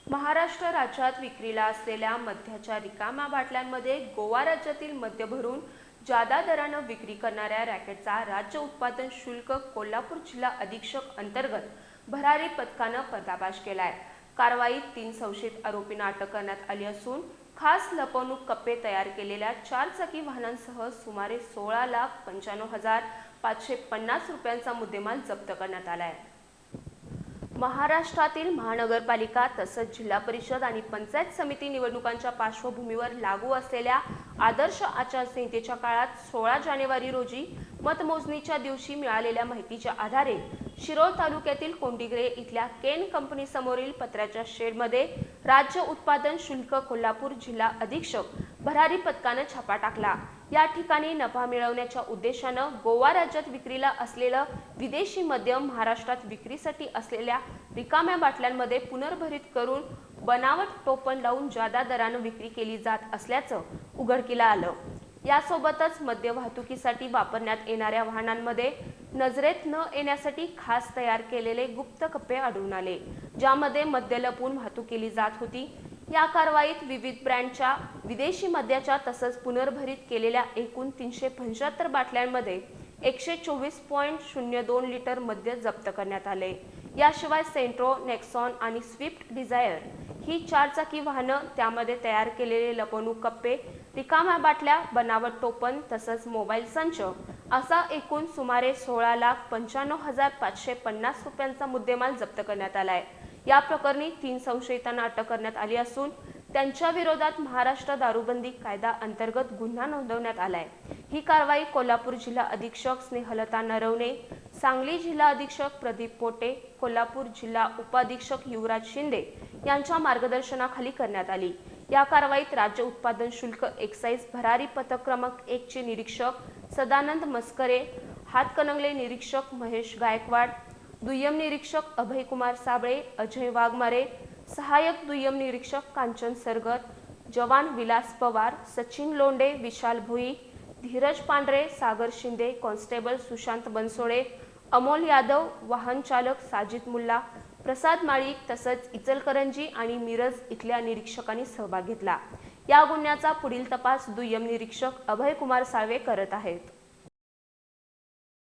महाराष्ट्र राज्यात विक्रीला असलेल्या मद्याच्या रिकाम्या बाटल्यांमध्ये गोवा राज्यातील मद्य भरून जादा दरानं विक्री करणाऱ्या रॅकेटचा राज्य उत्पादन शुल्क कोल्हापूर जिल्हा अधीक्षक अंतर्गत भरारी पथकानं पर्दाफाश केलाय। कारवाईत 3 संशयित आरोपींना अटक करण्यात आली असून खास लपवणूक कप्पे तयार केलेल्या 4 चाकी वाहनांसह सुमारे 16,95,550 रुपयांचा मुद्देमाल जप्त करण्यात आलाय। महाराष्ट्रातील महानगरपालिका तसंच जिल्हा परिषद आणि पंचायत समिती निवडणुकांच्या पार्श्वभूमीवर लागू असलेल्या आदर्श आचारसंहितेच्या काळात 16 जानेवारी रोजी मतमोजणीच्या दिवशी मिळालेल्या माहितीच्या आधारे शिरोळ तालुक्यातील कोंडिग्रे इथल्या केन कंपनी समोरील पत्र्याच्या शेडमध्ये राज्य उत्पादन शुल्क कोल्हापूर जिल्हा अधीक्षक भरारी पथकानं छापा टाकला। या ठिकाणी नफा मिळवण्याच्या उद्देशानं गोवा राज्यात विक्रीला असलेलं विदेशी मद्य महाराष्ट्रात विक्रीसाठी असलेल्या रिकाम्या बाटल्यांमध्ये पुनर्भरित करून बनावट टोपण लावून जादा दरानं विक्री केली जात असल्याचं उघडकीला आलं। यासोबतच मद्य वाहतुकीसाठी वापरण्यात येणाऱ्या वाहनांमध्ये नजरेत न येण्यासाठी खास तयार केलेले गुप्त कप्पे आढळून आले, ज्यामध्ये मद्य लपवून वाहतूक केली जात होती। या कारवाईत विविध ब्रँडच्या विदेशी मद्याच्या तसंच पुनर्भरित केलेल्या एकूण 375 बाटल्यांमध्ये 124.02 लिटर मद्य जप्त करण्यात आले। याशिवाय सेंट्रो, नेक्सॉन आणि स्विफ्ट डिझायर ही 4 चाकी वाहनं, त्यामध्ये तयार केलेले लपवणूक कप्पे, रिकाम्या बाटल्या, बनावट टोपण तसंच मोबाईल संच असा एकूण सुमारे 16,95,550 रुपयांचा मुद्देमाल जप्त करण्यात आलाय। या प्रकरणी 3 संशयितांना अटक करण्यात आली असून त्यांच्या विरोधात महाराष्ट्र दारूबंदी कायदा अंतर्गत गुन्हा नोंदवण्यात आलाय। ही कारवाई कोल्हापूर जिल्हा अधीक्षक स्नेहलता नरवणे, सांगली जिल्हा अधीक्षक प्रदीप पोटे, कोल्हापूर जिल्हा उपाधीक्षक युवराज शिंदे यांच्या मार्गदर्शनाखाली करण्यात आली। या कारवाईत राज्य उत्पादन शुल्क एक्साइज भरारी पथक क्रमांक 1 चे निरीक्षक सदानंद मस्करे, हातकणंगले निरीक्षक महेश गायकवाड, दुय्यम निरीक्षक अभयकुमार साबळे, अजय वाघमारे, सहायक दुय्यम निरीक्षक कांचन सरगर, जवान विलास पवार, सचिन लोंडे, विशाल भुई, धीरज पांढरे, सागर शिंदे, कॉन्स्टेबल सुशांत बनसोडे, अमोल यादव, वाहन चालक साजिद मुल्ला, प्रसाद माळी तसंच इचलकरंजी आणि मिरज इथल्या निरीक्षकांनी सहभाग घेतला। या गुन्ह्याचा पुढील तपास दुय्यम निरीक्षक अभयकुमार साळवे करत आहेत।